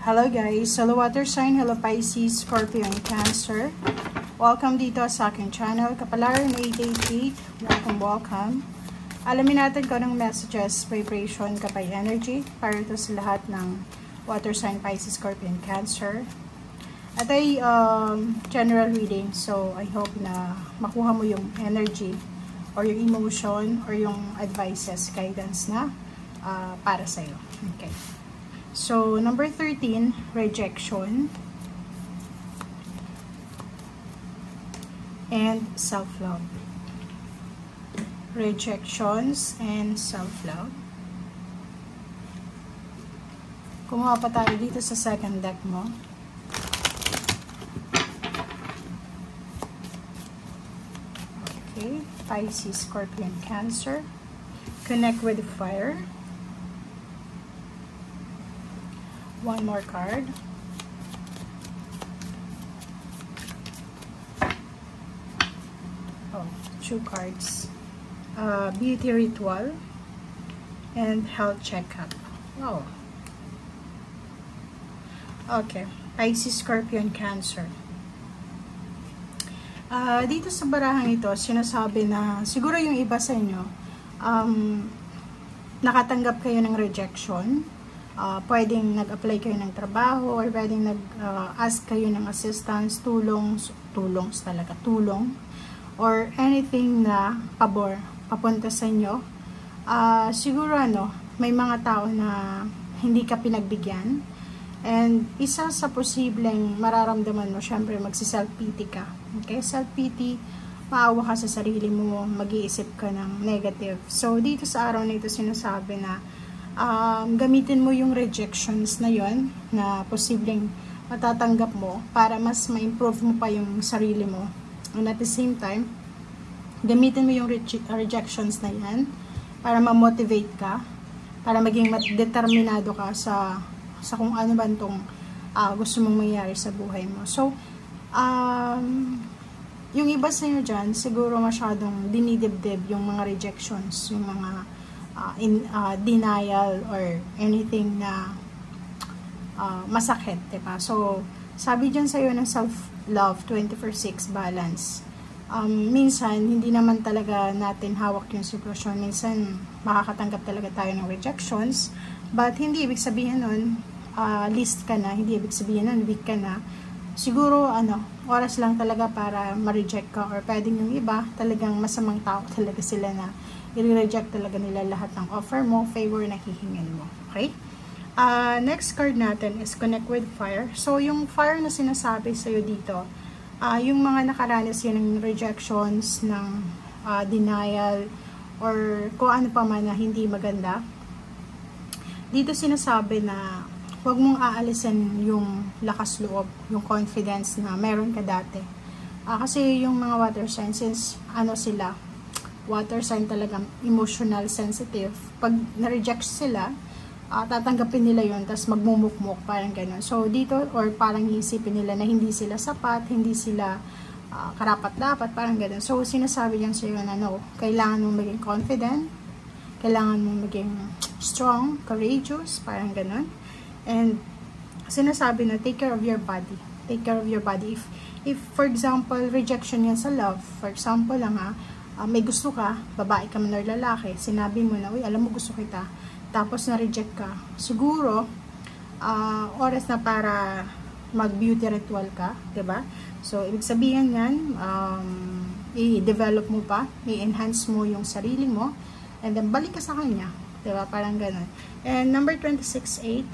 Hello guys, hello water sign, hello Pisces, Scorpio, and Cancer. Welcome dito sa aking channel, Kapalaran 888. Welcome. Alamin natin kung anong messages, vibration, kapay energy para ito sa lahat ng water sign, Pisces, Scorpio, and Cancer. At ay general reading, so I hope na makuha mo yung energy or yung emotion or yung advices, guidance na para sa'yo. Okay. So, number 13, rejection and self-love. Rejections and self-love. Kumuha pa tayo dito sa second deck mo. Okay, Pisces, Scorpio, and Cancer. Connect with fire. One more card. Oh, two cards. Beauty ritual and health checkup. Wow. Okay. Pisces, Scorpio, and Cancer. Dito sa barahang ito, sinasabi na siguro yung iba sa inyo, nakatanggap kayo ng rejection. Pwedeng nag-apply kayo ng trabaho or pwedeng nag-ask kayo ng assistance, tulong or anything na pabor papunta sa inyo. Siguro may mga tao na hindi ka pinagbigyan, and isa sa posibleng mararamdaman mo, syempre magsi-self-pity ka. Okay, self-pity, maawa ka sa sarili mo, mag-iisip ka ng negative. So dito sa araw na ito sinasabi na gamitin mo yung rejections na yon na posibleng matatanggap mo para mas ma-improve mo pa yung sarili mo. And at the same time, gamitin mo yung rejections na yan para ma-motivate ka, para maging determinado ka sa kung ano ba itong gusto mong mangyari sa buhay mo. So, yung iba sa inyo dyan, siguro masyadong dinidibdib yung mga rejections, yung mga denial or anything na masakit, diba? So, sabi dyan sa'yo ng self-love, 24/6 balance. Minsan, hindi naman talaga natin hawak yung sitwasyon. Minsan, makakatanggap talaga tayo ng rejections, but hindi ibig sabihin nun, list ka na, hindi ibig sabihin nun, weak ka na. Siguro, oras lang talaga para ma-reject ka, or pwedeng yung iba, talagang masamang tao talaga sila na i-reject talaga nila lahat ng offer mo, favor na hihingin mo. Okay? Next card natin is connect with fire. So, yung fire na sinasabi sa'yo dito, yung mga nakaranas yun ng rejections, ng denial, or kung ano pa man na hindi maganda, dito sinasabi na huwag mong aalisin yung lakas loob, yung confidence na meron ka dati. Kasi yung mga water signs, since sila, water sign talagang emotional sensitive. Pag na-reject sila, tatanggapin nila yun, tapos magmumukmuk, parang gano'n. So, dito, or parang iisipin nila na hindi sila sapat, hindi sila karapat-dapat, parang gano'n. So, sinasabi yan sa'yo na no, kailangan mong maging confident, kailangan mong maging strong, courageous, parang gano'n. And, sinasabi na take care of your body. Take care of your body. If for example, rejection yan sa love, for example lang may gusto ka, babae ka man or lalaki, sinabi mo na, uy, alam mo gusto kita, tapos na-reject ka, siguro, oras na para mag-beauty ritual ka, diba? So, ibig sabihin yan, i-develop mo pa, i-enhance mo yung sarili mo, and then balik ka sa kanya, diba? Parang ganun. And number 26/8,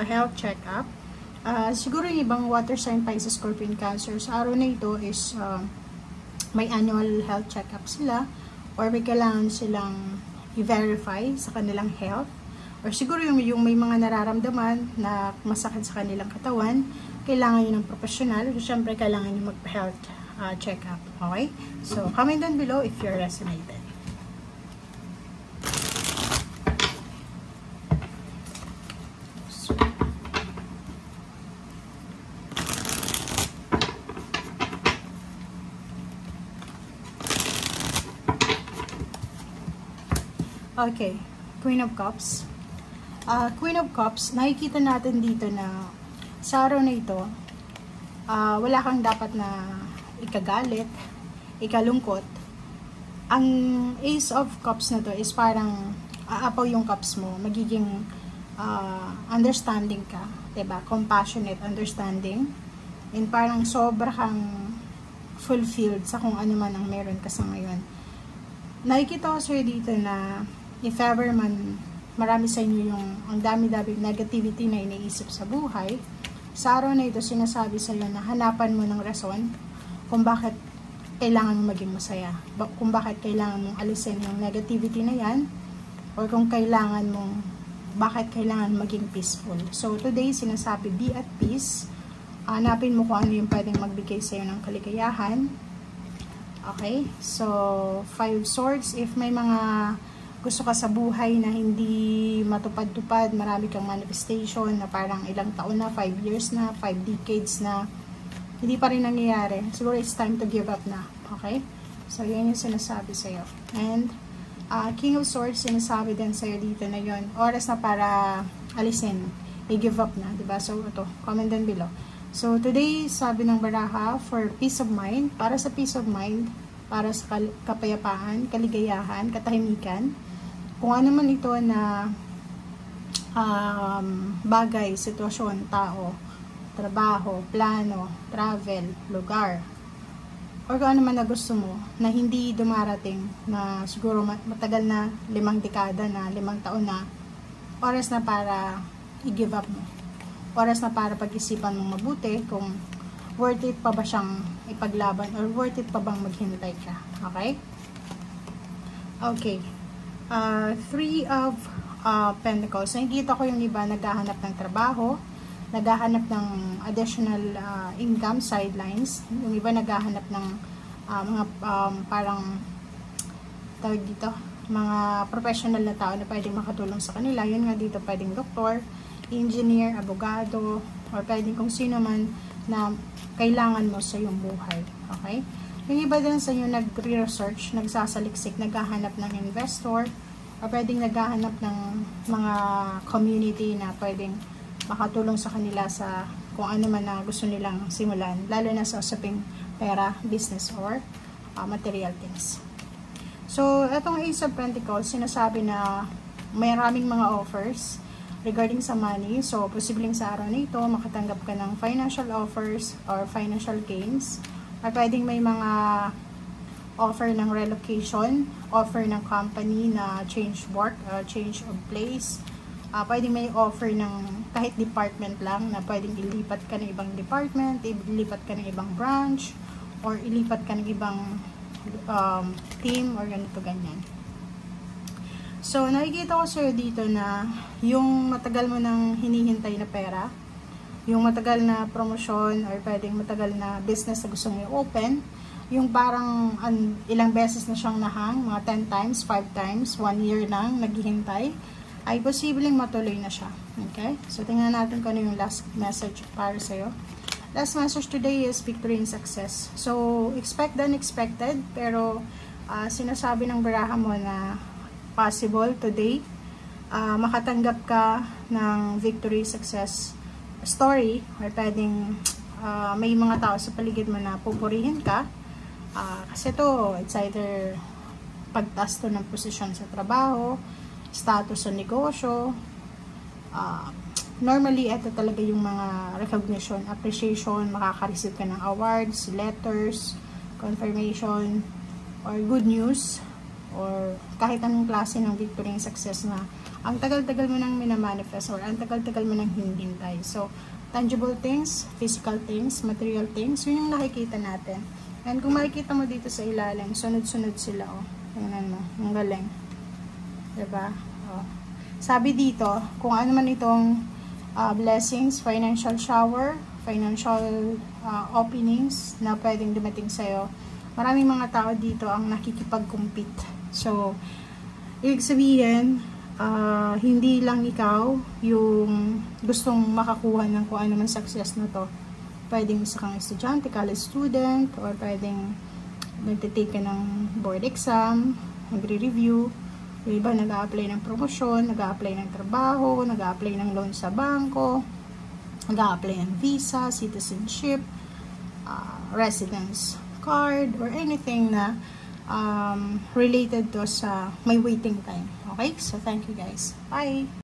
health check-up. Siguro yung ibang water sign, Pisces, Scorpio, and Cancer, sa araw na ito is, may annual health check-up sila, or may kailangan silang i-verify sa kanilang health, or siguro yung may mga nararamdaman na masakit sa kanilang katawan, kailangan yun ng professional, so syempre kailangan yun magpa-health check-up. Okay? So, comment down below if you're resonated. Okay, Queen of Cups. Queen of Cups, nakikita natin dito na sa araw na ito, wala kang dapat na ikagalit, ikalungkot. Ang Ace of Cups na to is parang aapaw yung cups mo, magiging understanding ka, diba? Compassionate understanding, and parang sobra kang fulfilled sa kung ano man ang meron ka sa ngayon. Nakikita ko sa'yo dito na if ever man marami sa inyo yung ang dami-dami negativity na iniisip sa buhay, sa araw na ito sinasabi sa'yo na hanapan mo ng rason kung bakit kailangan mo maging masaya, kung bakit kailangan mong alisin yung negativity na yan, or kung kailangan mong bakit kailangan maging peaceful. So today sinasabi, be at peace. Hanapin mo kung ano yung pwedeng magbigay sa'yo ng kaligayahan. Okay? So, 5 swords. If may mga gusto ka sa buhay na hindi matupad-tupad, marami kang manifestation na parang ilang taon na, 5 years na, 5 decades na, hindi pa rin nangyayari. Siguro it's time to give up na. Okay? So, yun yung sinasabi sa'yo. And, King of Swords, sinasabi din sa'yo dito na yun. Oras na para alisin. I-give up na. Diba? So, ito. Comment down below. So, today, sabi ng baraha, for peace of mind, para sa peace of mind, para sa kapayapaan, kaligayahan, katahimikan, kung ano man ito na bagay, sitwasyon, tao, trabaho, plano, travel, lugar, or kung ano man na gusto mo, na hindi dumarating, na siguro matagal na, 5 dekada na, 5 taon na, oras na para i-give up mo. Oras na para pag-isipan mong mabuti kung worth it pa ba siyang ipaglaban or worth it pa bang maghintay ka. Okay? Okay. 3 of Pentacles. Nakikita ko yung iba naghahanap ng trabaho, naghahanap ng additional income, sidelines. Yung iba naghahanap ng mga parang tawag dito, mga professional na tao na pwedeng makatulong sa kanila. Yun nga dito, pwedeng doktor, engineer, abogado, or pwedeng kung sino man na kailangan mo sa iyong buhay. Okay? Yung iba din sa inyo nag-research, nagsasaliksik, naghahanap ng investor, or pwedeng naghahanap ng mga community na pwedeng makatulong sa kanila sa kung ano man na gusto nilang simulan, lalo na sa usaping pera, business, or material things. So, itong Ace of Pentacles, sinasabi na maraming mga offers regarding sa money. So, posibleng sa araw na ito, makatanggap ka ng financial offers or financial gains. Or pwedeng may mga offer ng relocation, offer ng company na change work, change of place. Pwedeng may offer ng kahit department lang na pwedeng ilipat ka ng ibang department, ilipat ka ng ibang branch, or ilipat ka ng ibang team, or ganito ganyan. So, nakikita ko sa'yo dito na yung matagal mo nang hinihintay na pera, yung matagal na promosyon, or pwedeng matagal na business na gusto mo i-open, yung parang ilang beses na siyang nahang, mga 10 times, 5 times, 1 year nang naghihintay, ay posibleng matuloy na siya. Okay? So, tingnan natin kung ano yung last message para sa'yo. Last message today is victory and success. So, expect the unexpected, pero sinasabi ng baraha mo na possible today, makatanggap ka ng victory, success story, or pwedeng may mga tao sa paligid mo na pupurihin ka, kasi to, it's either pagtaas to ng posisyon sa trabaho, status sa negosyo, normally, ito talaga yung mga recognition, appreciation, makaka-receive ka ng awards, letters, confirmation, or good news, or kahit anong klase ng victory and success na ang tagal-tagal mo nang minamanifest, or ang tagal-tagal mo nang hinihintay. So, tangible things, physical things, material things, yun yung nakikita natin. And kung makikita mo dito sa ilalim, sunod-sunod sila, oh. Tingnan mo, ang galing. Diba? Oh. Sabi dito, kung ano man itong blessings, financial shower, financial openings na pwedeng dumating sa'yo, maraming mga tao dito ang nakikipag-compete. So, ibig sabihin, hindi lang ikaw yung gustong makakuha ng kung ano man success na to. Pwedeng isa kang estudyante, college student, or pwedeng nagtitake ka ng board exam, nagre-review. Yung iba nag-a-apply ng promosyon, nag-a-apply ng trabaho, nag-a-apply ng loan sa bangko, mag-a-apply ng visa, citizenship, residence card, or anything na related to sa may waiting time. Okay? So, thank you guys. Bye!